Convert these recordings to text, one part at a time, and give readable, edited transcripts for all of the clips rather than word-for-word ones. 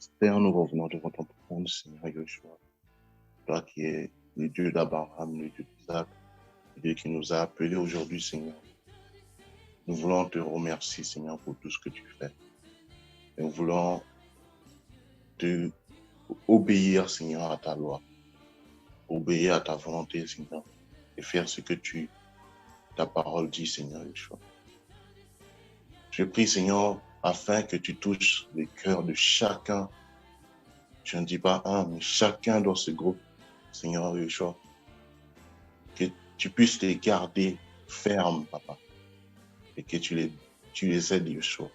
Père, nous revenons devant ton trône, Seigneur Yeshua. Toi qui es le Dieu d'Abraham, le Dieu d'Isaac, le Dieu qui nous a appelés aujourd'hui, Seigneur. Nous voulons te remercier, Seigneur, pour tout ce que tu fais. Et nous voulons te obéir, Seigneur, à ta loi. Obéir à ta volonté, Seigneur. Et faire ce que ta parole dit, Seigneur Yeshua. Je prie, Seigneur, afin que tu touches les cœurs de chacun. Je ne dis pas un, mais chacun dans ce groupe, Seigneur Yeshua. Que tu puisses les garder fermes, Papa. Et que tu les aides, Yeshua,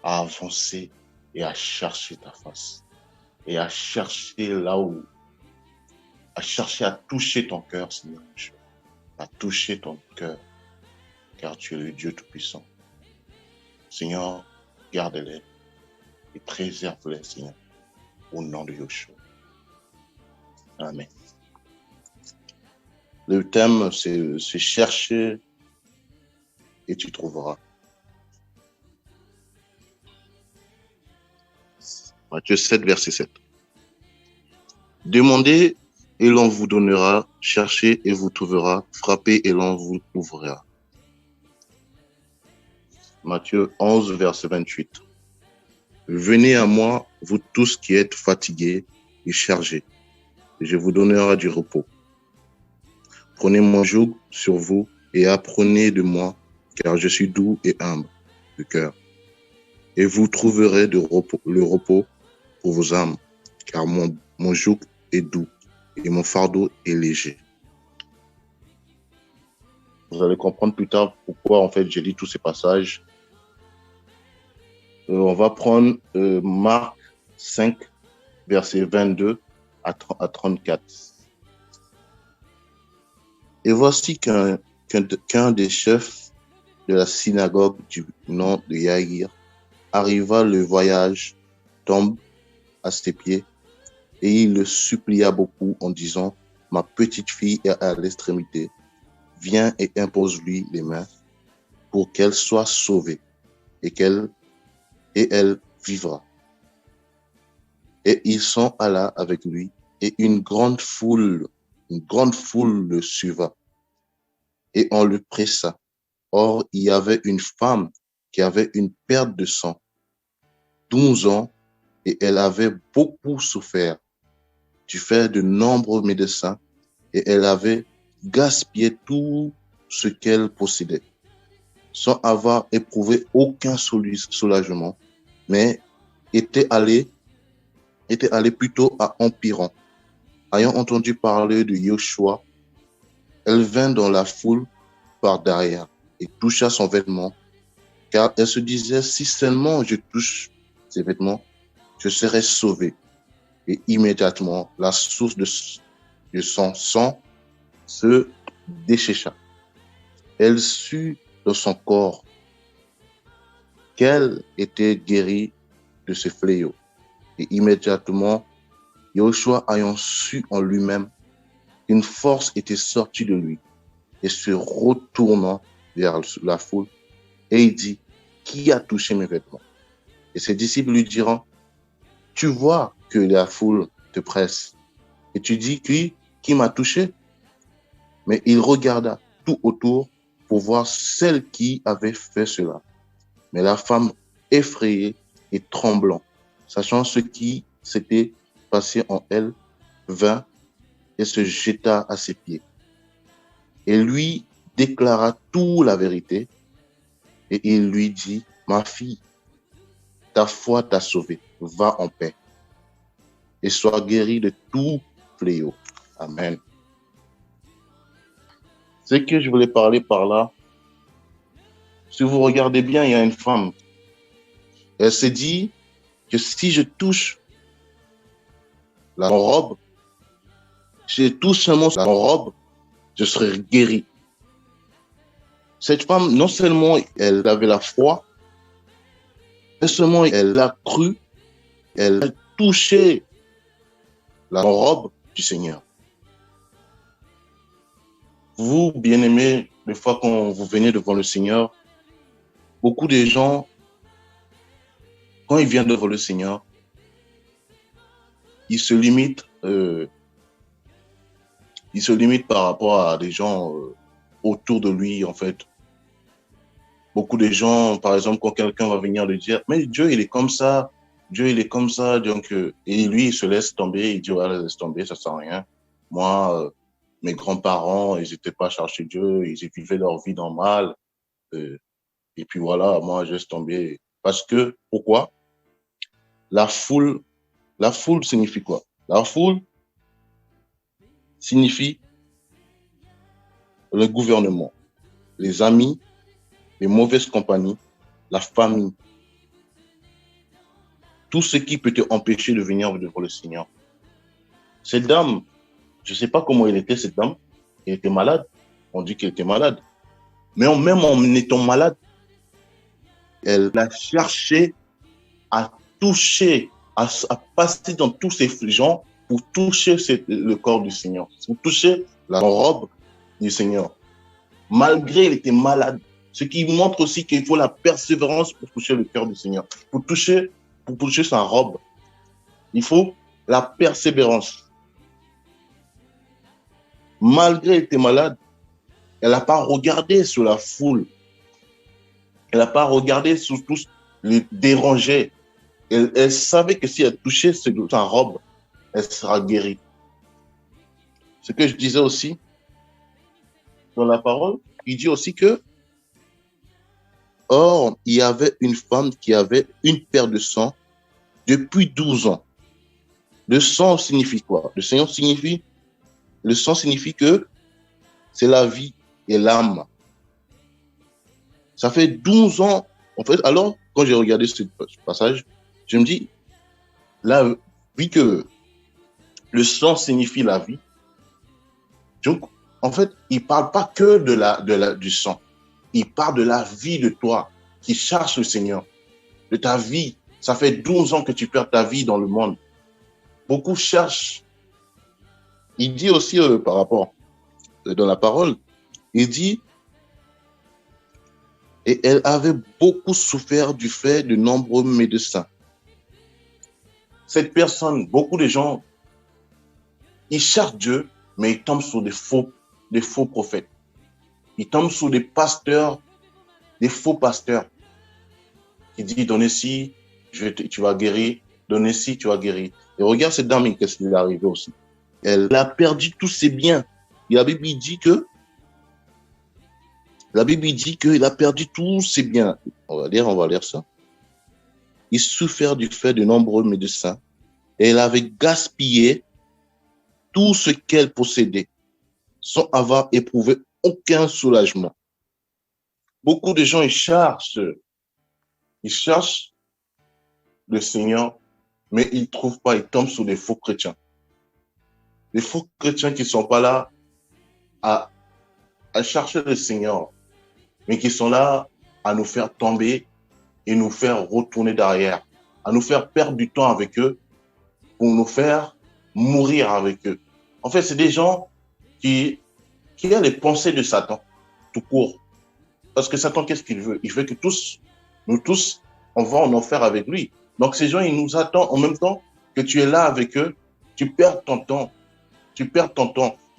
à avancer et à chercher ta face. Et à chercher à chercher à toucher ton cœur, Seigneur Yeshua. À toucher ton cœur. Car tu es le Dieu Tout-Puissant. Seigneur, garde-les et préserve-les, Seigneur, au nom de Yeshua. Amen. Le thème, c'est chercher et tu trouveras. Matthieu 7, verset 7. Demandez et l'on vous donnera, cherchez et vous trouvera, frappez et l'on vous ouvrira. Matthieu 11, verset 28. Venez à moi, vous tous qui êtes fatigués et chargés, et je vous donnerai du repos. Prenez mon joug sur vous et apprenez de moi, car je suis doux et humble de cœur. Et vous trouverez le repos pour vos âmes, car mon joug est doux et mon fardeau est léger. Vous allez comprendre plus tard pourquoi en fait j'ai dit tous ces passages. On va prendre Marc 5, versets 22 à 34. Et voici qu'un des chefs de la synagogue du nom de Yaïr arriva le voyage, tombe à ses pieds, et il le supplia beaucoup en disant, ma petite fille est à l'extrémité, viens et impose-lui les mains pour qu'elle soit sauvée et elle vivra. Et il s'en alla avec lui, et une grande foule le suivit, et on le pressa. Or, il y avait une femme qui avait une perte de sang, 12 ans, et elle avait beaucoup souffert du fait de nombreux médecins, et elle avait gaspillé tout ce qu'elle possédait, sans avoir éprouvé aucun soulagement, mais était allée plutôt à empirant. Ayant entendu parler de Yeshua, elle vint dans la foule par derrière et toucha son vêtement, car elle se disait, si seulement je touche ses vêtements, je serai sauvée. Et immédiatement, la source de son sang se déchécha. Elle sut dans son corps qu'elle était guérie de ce fléau. Et immédiatement, Yeshua ayant su en lui-même qu'une force était sortie de lui, et se retournant vers la foule, et il dit, qui a touché mes vêtements? Et ses disciples lui diront, tu vois que la foule te presse, et tu dis, qui m'a touché? Mais il regarda tout autour pour voir celle qui avait fait cela. Mais la femme, effrayée et tremblant, sachant ce qui s'était passé en elle, vint et se jeta à ses pieds. Et lui déclara toute la vérité, et il lui dit, ma fille, ta foi t'a sauvée, va en paix, et sois guérie de tout fléau. Amen. Ce que je voulais parler par là, si vous regardez bien, il y a une femme. Elle s'est dit que si je touche la robe, si je touche seulement la robe, je serai guérie. Cette femme, non seulement elle avait la foi, non seulement elle a cru, elle a touché la robe du Seigneur. Vous, bien-aimés, des fois quand vous venez devant le Seigneur, beaucoup de gens, quand ils viennent devant le Seigneur, il se limite, il se limite par rapport à des gens autour de lui, en fait. Beaucoup de gens, par exemple, quand quelqu'un va venir lui dire, mais Dieu, il est comme ça, Dieu, il est comme ça, donc, et lui, il se laisse tomber, il dit, voilà, laisse tomber, ça sert à rien. Moi, mes grands-parents, ils n'étaient pas chercher Dieu, ils vivaient leur vie normale, euh, et puis voilà, moi, je laisse tomber. Parce que, pourquoi? La foule, la foule signifie quoi? La foule signifie le gouvernement, les amis, les mauvaises compagnies, la famille, tout ce qui peut te empêcher de venir devant le Seigneur. Cette dame, je ne sais pas comment elle était, cette dame, elle était malade. On dit qu'elle était malade. Mais même en étant malade, elle a cherché à toucher, à passer dans tous ces gens pour toucher le corps du Seigneur, pour toucher la robe du Seigneur. Malgré elle était malade. Ce qui montre aussi qu'il faut la persévérance pour toucher le cœur du Seigneur, pour toucher sa robe. Il faut la persévérance. Malgré elle était malade, elle n'a pas regardé sur la foule. Elle n'a pas regardé sur tous les dérangés. Elle savait que si elle touchait sa robe, elle sera guérie. Ce que je disais aussi dans la parole, il dit aussi que, or, il y avait une femme qui avait une paire de sang depuis 12 ans. Le sang signifie quoi? Le sang signifie que c'est la vie et l'âme. Ça fait 12 ans. En fait, alors, quand j'ai regardé ce passage, je me dis, là, vu que le sang signifie la vie, donc, en fait, il ne parle pas que du sang. Il parle de la vie de toi qui cherche le Seigneur, de ta vie. Ça fait 12 ans que tu perds ta vie dans le monde. Beaucoup cherchent. Il dit aussi par rapport, dans la parole, il dit, et elle avait beaucoup souffert du fait de nombreux médecins. Cette personne, beaucoup de gens, ils cherchent Dieu, mais ils tombent sur des faux prophètes. Ils tombent sur des pasteurs, des faux pasteurs, qui disent, donnez ci, tu vas guérir, donnez ci, tu vas guérir. Et regarde cette dame, qu'est-ce qui lui est arrivé aussi. Elle a perdu tous ses biens. Et la Bible dit qu'il a perdu tous ses biens. On va lire ça. Il souffert du fait de nombreux médecins et elle avait gaspillé tout ce qu'elle possédait sans avoir éprouvé aucun soulagement. Beaucoup de gens, ils cherchent le Seigneur, mais ils ne trouvent pas, ils tombent sur des faux chrétiens. Des faux chrétiens qui ne sont pas là à chercher le Seigneur, mais qui sont là à nous faire tomber et nous faire retourner derrière, à nous faire perdre du temps avec eux, pour nous faire mourir avec eux. En fait, c'est des gens qui ont les pensées de Satan, tout court. Parce que Satan, qu'est-ce qu'il veut? Il veut que nous tous, on va en enfer avec lui. Donc ces gens, ils nous attendent en même temps que tu es là avec eux, tu perds ton temps.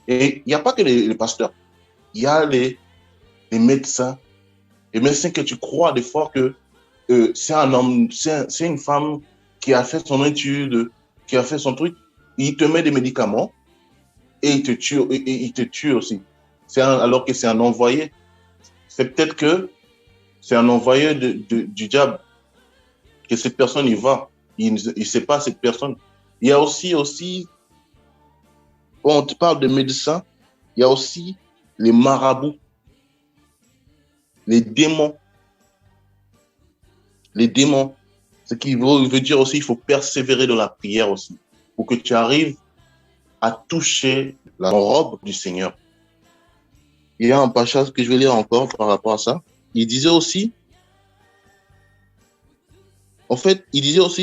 Et il n'y a pas que les pasteurs, il y a les médecins. Les médecins que tu crois des fois que c'est un homme, c'est une femme qui a fait son étude, qui a fait son truc, il te met des médicaments et il te tue, et il te tue aussi. Alors que c'est un envoyé. C'est peut-être que c'est un envoyé du diable, que cette personne y va. Il ne sait pas cette personne. Il y a aussi, quand on te parle de médecins, il y a aussi les marabouts, les démons. Les démons. Ce qui veut dire aussi, il faut persévérer dans la prière aussi, pour que tu arrives à toucher la robe du Seigneur. Il y a un passage que je vais lire encore par rapport à ça. Il disait aussi,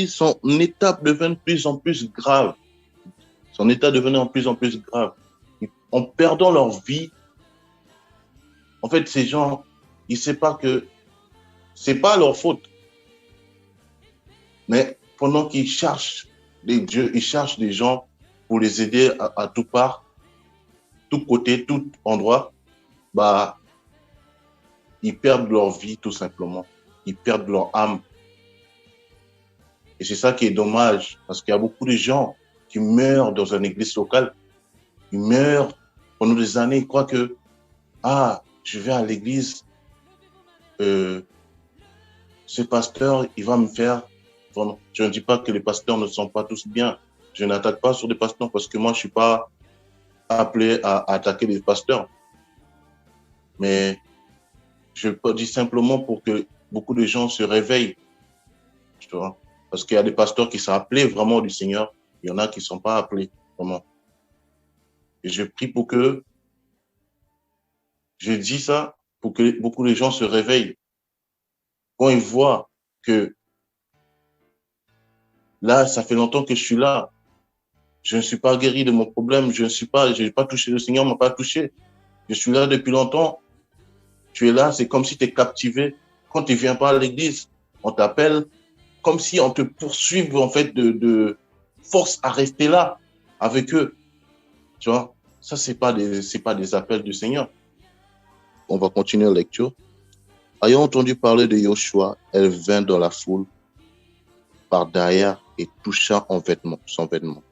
son état devenait de plus en plus grave. Son état devenait de plus en plus grave. En perdant leur vie, en fait, ces gens, ils ne savent pas que c'est pas leur faute. Mais pendant qu'ils cherchent Dieu, il cherche des gens pour les aider à tout part, tout côté, tout endroit. Bah, ils perdent leur vie tout simplement. Ils perdent leur âme. Et c'est ça qui est dommage, parce qu'il y a beaucoup de gens qui meurent dans une église locale. Ils meurent pendant des années. Ils croient que, ah, je vais à l'église, ce pasteur, il va me faire. Vraiment. Je ne dis pas que les pasteurs ne sont pas tous bien. Je n'attaque pas sur les pasteurs parce que moi, je ne suis pas appelé à attaquer les pasteurs. Mais je dis simplement pour que beaucoup de gens se réveillent. Tu vois? Parce qu'il y a des pasteurs qui sont appelés vraiment du Seigneur. Il y en a qui ne sont pas appelés vraiment. Et je prie pour que, je dis ça pour que beaucoup de gens se réveillent. Quand ils voient que là, ça fait longtemps que je suis là, je ne suis pas guéri de mon problème, je n'ai pas touché, le Seigneur ne m'a pas touché. Je suis là depuis longtemps. Tu es là, c'est comme si tu es captivé. Quand tu ne viens pas à l'église, on t'appelle comme si on te poursuive en fait de force à rester là avec eux. Tu vois, ça, c'est pas des appels du Seigneur. On va continuer la lecture. Ayant entendu parler de Joshua, elle vint dans la foule par derrière et toucha son vêtement.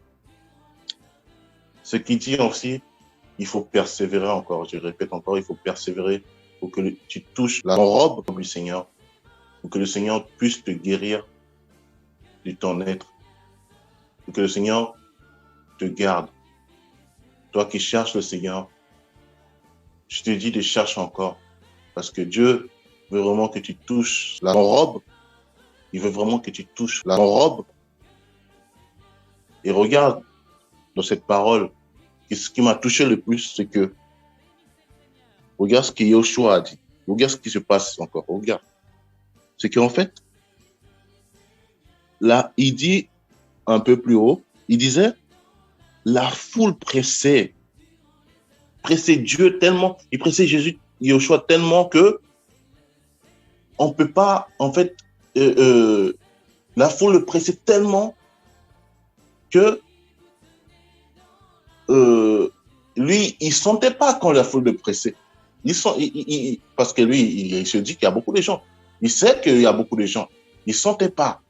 Ce qui dit aussi, il faut persévérer encore. Je répète encore, il faut persévérer pour que tu touches la robe du Seigneur, pour que le Seigneur puisse te guérir de ton être, pour que le Seigneur te garde. Toi qui cherches le Seigneur, je te dis de chercher encore, parce que Dieu veut vraiment que tu touches la robe. Il veut vraiment que tu touches la robe. Et regarde dans cette parole, ce qui m'a touché le plus, c'est que regarde ce que Yoshua a dit. Regarde ce qui se passe encore. Regarde. C'est qu'en fait, là, il dit un peu plus haut, il disait, la foule pressait Dieu tellement, il pressait Jésus, Yoshua tellement que on peut pas, en fait, la foule le pressait tellement que lui, il sentait pas quand la foule le pressait. Parce que lui, il se dit qu'il y a beaucoup de gens. Il sait qu'il y a beaucoup de gens. Il sentait pas.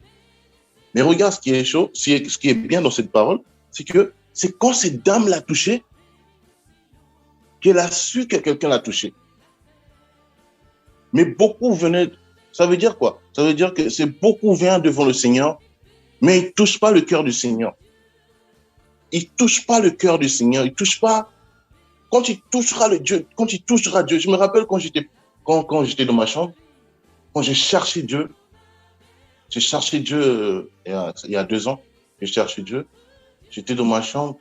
Mais regarde ce qui est chaud, ce qui est bien dans cette parole, c'est que c'est quand cette dame l'a touché qu'elle a su que quelqu'un l'a touché. Mais beaucoup venaient. Ça veut dire quoi? Ça veut dire que c'est beaucoup viennent devant le Seigneur, mais ils ne touchent pas le cœur du Seigneur. Ils ne touchent pas le cœur du Seigneur. Ils ne touchent pas. Quand il touchera Dieu, je me rappelle quand j'étais dans ma chambre, quand j'ai cherché Dieu il y a 2 ans, j'ai cherché Dieu. J'étais dans ma chambre,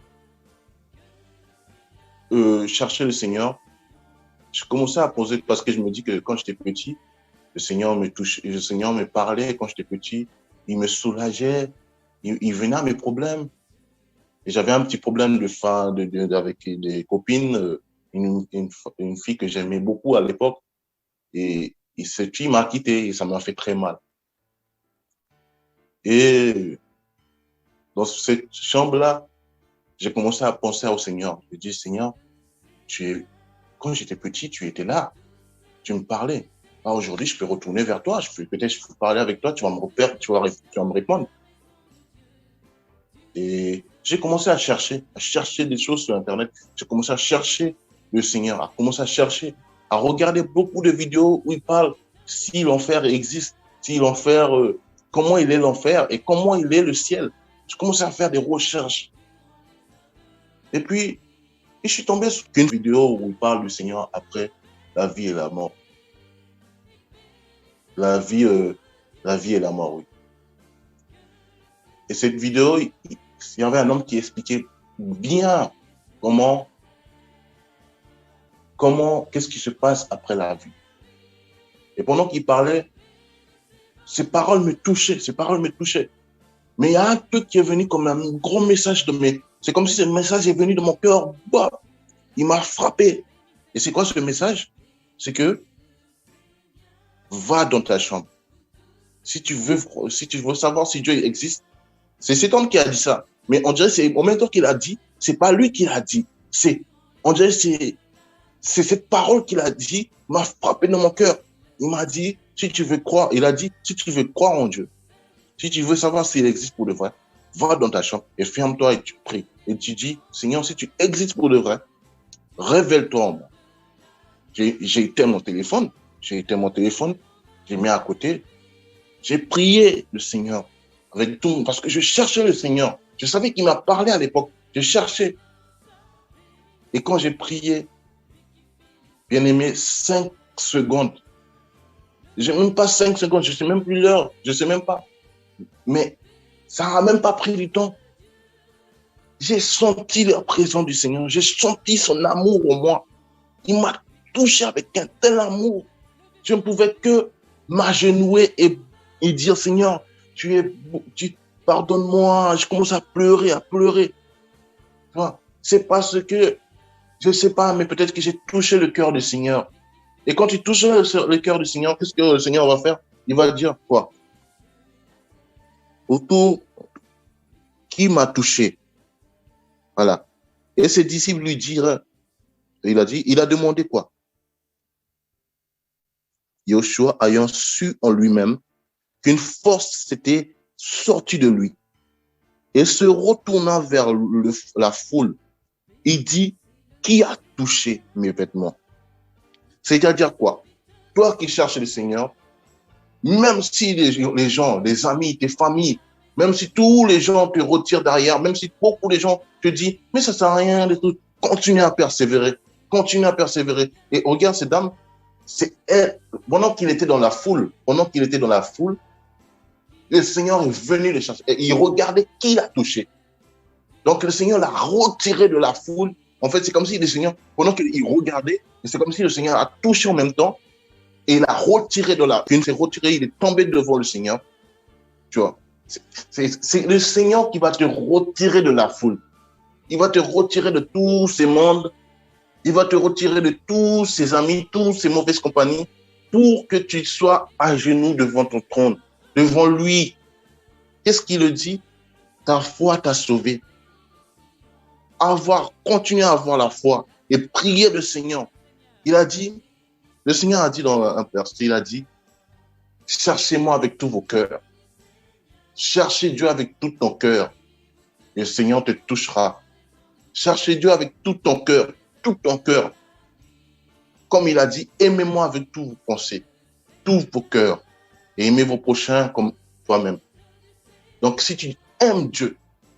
chercher le Seigneur. Je commençais à poser, parce que je me dis que quand j'étais petit, le Seigneur me touchait, le Seigneur me parlait quand j'étais petit, il me soulageait, il venait à mes problèmes. Et j'avais un petit problème avec des copines, une fille que j'aimais beaucoup à l'époque. Et cette fille m'a quitté et ça m'a fait très mal. Et dans cette chambre-là, j'ai commencé à penser au Seigneur. Je dis, Seigneur, quand j'étais petit, tu étais là. Tu me parlais. Aujourd'hui, je peux retourner vers toi. Peut-être je peux parler avec toi. Tu vas me répondre. Et j'ai commencé à chercher des choses sur Internet. J'ai commencé à chercher le Seigneur, à regarder beaucoup de vidéos où il parle si l'enfer existe, si l'enfer, comment il est l'enfer et comment il est le ciel. J'ai commencé à faire des recherches. Et puis, je suis tombé sur une vidéo où il parle du Seigneur après la vie et la mort. La vie et la mort, oui. Et cette vidéo, il y avait un homme qui expliquait bien qu'est-ce qui se passe après la vie. Et pendant qu'il parlait, ces paroles me touchaient. Mais il y a un truc qui est venu comme un gros message c'est comme si ce message est venu de mon cœur. Il m'a frappé. Et c'est quoi ce message? C'est que va dans ta chambre. Si tu veux savoir si Dieu existe, C'est cet homme qui a dit ça. Mais on dirait que c'est en même temps qu'il a dit, c'est pas lui qui l'a dit. On dirait que c'est cette parole qu'il a dit m'a frappé dans mon cœur. Il m'a dit, si tu veux croire, il a dit, si tu veux croire en Dieu, si tu veux savoir s'il existe pour de vrai, va dans ta chambre et ferme-toi et tu pries. Et tu dis, Seigneur, si tu existes pour de vrai, révèle-toi en moi. J'ai éteint mon téléphone, j'ai mis à côté, j'ai prié le Seigneur avec tout, parce que je cherchais le Seigneur. Je savais qu'il m'a parlé à l'époque, je cherchais. Et quand j'ai prié, bien aimé, 5 secondes, j'ai même pas 5 secondes, je sais même plus l'heure, je sais même pas. Mais ça n'a même pas pris du temps. J'ai senti la présence du Seigneur, j'ai senti son amour en moi. Il m'a touché avec un tel amour. Je ne pouvais que m'agenouiller et dire, Seigneur, pardonne-moi. Je commence à pleurer, à pleurer. C'est parce que, je ne sais pas, mais peut-être que j'ai touché le cœur du Seigneur. Et quand tu touches le cœur du Seigneur, qu'est-ce que le Seigneur va faire? Il va dire quoi? Autour, qui m'a touché? Voilà. Et ses disciples lui dirent, il a demandé quoi? Yoshua ayant su en lui-même qu'une force s'était sortie de lui et se retournant vers la foule, il dit, qui a touché mes vêtements? C'est-à-dire quoi? Toi qui cherches le Seigneur, même si les gens, les amis, tes familles, même si tous les gens te retirent derrière, même si beaucoup de gens te disent, mais ça sert à rien, continue à persévérer, continue à persévérer. Et regarde cette dame, c'est elle, pendant qu'il était dans la foule, le Seigneur est venu le chercher. Et il regardait qui l'a touché. Donc le Seigneur l'a retiré de la foule. En fait, c'est comme si le Seigneur, pendant qu'il regardait, c'est comme si le Seigneur a touché en même temps et il l'a retiré de la foule. Il s'est retiré, il est tombé devant le Seigneur. Tu vois, c'est le Seigneur qui va te retirer de la foule. Il va te retirer de tous ces mondes. Il va te retirer de tous ses amis, toutes ces mauvaises compagnies pour que tu sois à genoux devant ton trône, devant lui. Qu'est-ce qu'il le dit? Ta foi t'a sauvé. Continuer à avoir la foi et prier le Seigneur. Le Seigneur a dit dans un verset, il a dit, cherchez-moi avec tous vos cœurs. Cherchez Dieu avec tout ton cœur et le Seigneur te touchera. Cherchez Dieu avec tout ton cœur, tout ton cœur. Comme il a dit, aimez-moi avec tous vos pensées, tous vos cœurs et aimez vos prochains comme toi-même. Donc, si tu aimes Dieu,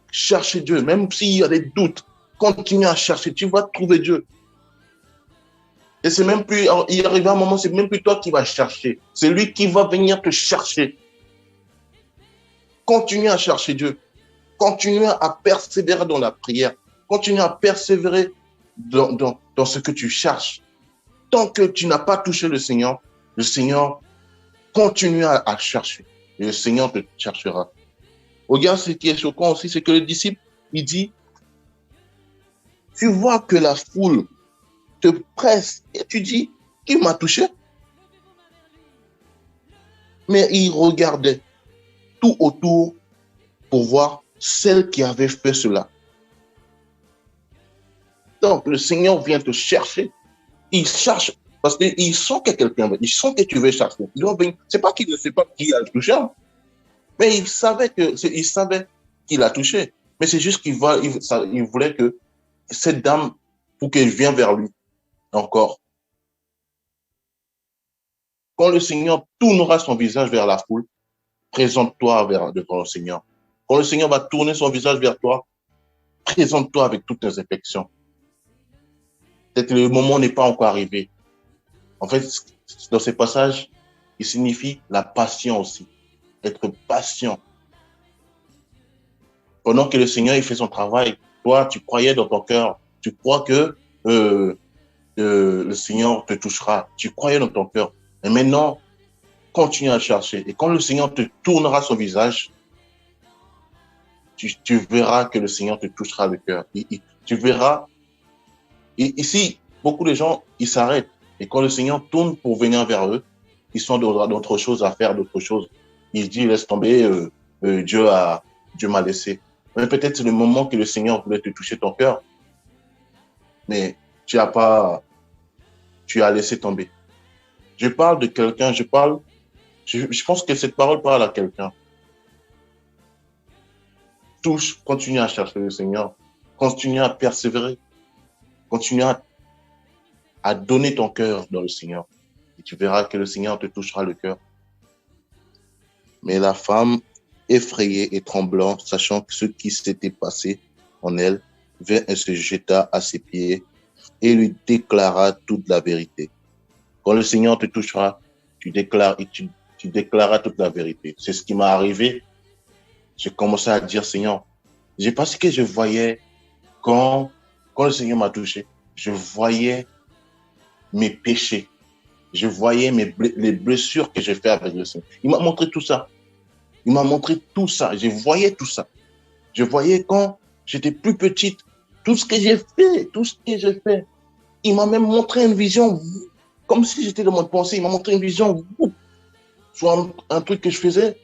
cherchez Dieu, même s'il y a des doutes, continue à chercher, tu vas trouver Dieu. Et c'est même plus, il arrive un moment, c'est même plus toi qui vas chercher, c'est lui qui va venir te chercher. Continue à chercher Dieu, continue à persévérer dans la prière, continue à persévérer dans ce que tu cherches. Tant que tu n'as pas touché le Seigneur continue à chercher et le Seigneur te cherchera. Regarde, ce qui est choquant aussi, c'est que le disciple, il dit, tu vois que la foule te presse et tu dis, qui m'a touché? Mais il regardait tout autour pour voir celle qui avait fait cela. Donc, le Seigneur vient te chercher. Il cherche parce qu'il sent que quelqu'un, il sent que tu veux chercher. C'est pas qu'il ne sait pas qui a touché, mais il savait qu'il a touché. Mais c'est juste qu'il voulait que cette dame, pour qu'elle vienne vers lui encore. Quand le Seigneur tournera son visage vers la foule, présente-toi devant le Seigneur. Quand le Seigneur va tourner son visage vers toi, présente-toi avec toutes tes affections. Peut-être que le moment n'est pas encore arrivé. En fait, dans ces passages, il signifie la patience aussi. Être patient. Pendant que le Seigneur il fait son travail, toi, tu croyais dans ton cœur, tu crois que le Seigneur te touchera. Tu croyais dans ton cœur. Et maintenant, continue à chercher. Et quand le Seigneur te tournera son visage, tu verras que le Seigneur te touchera le cœur. Tu verras. Et ici, beaucoup de gens, ils s'arrêtent. Et quand le Seigneur tourne pour venir vers eux, ils sont d'autres choses à faire, d'autres choses. Ils se disent, laisse tomber, Dieu Dieu m'a laissé. Mais peut-être c'est le moment que le Seigneur voulait te toucher ton cœur. Mais tu as laissé tomber. Je parle de quelqu'un, je pense que cette parole parle à quelqu'un. Touche, continue à chercher le Seigneur. Continue à persévérer. Continue à donner ton cœur dans le Seigneur. Et tu verras que le Seigneur te touchera le cœur. Mais la femme, effrayée et tremblant, sachant ce qui s'était passé en elle, vint et se jeta à ses pieds et lui déclara toute la vérité. Quand le Seigneur te touchera, tu déclaras toute la vérité. C'est ce qui m'est arrivé. J'ai commencé à dire, Seigneur, parce que je voyais quand le Seigneur m'a touché, je voyais mes péchés. Je voyais les blessures que j'ai fait avec le Seigneur. Il m'a montré tout ça. Il m'a montré tout ça. Je voyais tout ça. Je voyais quand j'étais plus petite, tout ce que j'ai fait. Il m'a même montré une vision, comme si j'étais dans mon pensée. Il m'a montré une vision sur un truc que je faisais.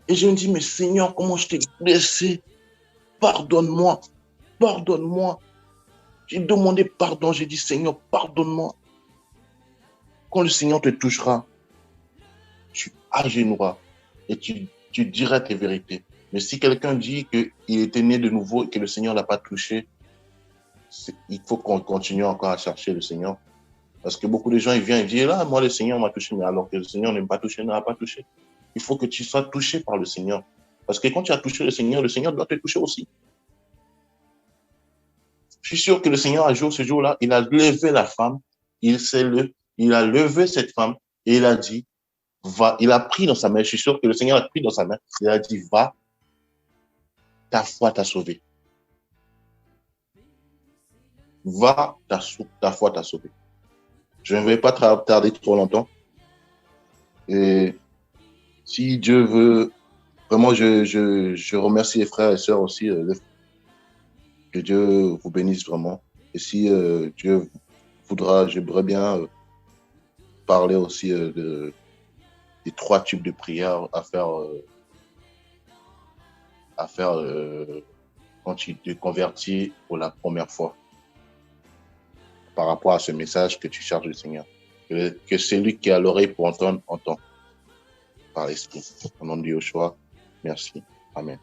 Et je me dis, mais Seigneur, comment je t'ai blessé? Pardonne-moi. Pardonne-moi. J'ai demandé pardon. J'ai dit, Seigneur, pardonne-moi. Quand le Seigneur te touchera, tu agenouilleras et tu diras tes vérités. Mais si quelqu'un dit qu'il était né de nouveau et que le Seigneur ne l'a pas touché, il faut qu'on continue encore à chercher le Seigneur. Parce que beaucoup de gens, ils viennent et disent, là, moi, le Seigneur m'a touché, mais alors que le Seigneur n'aime pas toucher, n'a pas touché. Il faut que tu sois touché par le Seigneur. Parce que quand tu as touché le Seigneur doit te toucher aussi. Je suis sûr que le Seigneur, ce jour-là, il a levé la femme, il a levé cette femme et il a dit, va, il a pris dans sa main, je suis sûr que le Seigneur a pris dans sa main, il a dit, va, ta foi t'a sauvé. Va, ta foi t'a sauvé. Je ne vais pas tarder trop longtemps. Et si Dieu veut, vraiment, je remercie les frères et sœurs aussi, que Dieu vous bénisse vraiment. Et si Dieu voudra, j'aimerais bien parler aussi des 3 types de prières à faire quand tu te convertis pour la première fois par rapport à ce message que tu cherches du Seigneur. Que celui qui a l'oreille pour entendre, entend par l'Esprit. Au nom de Yeshua, merci. Amen.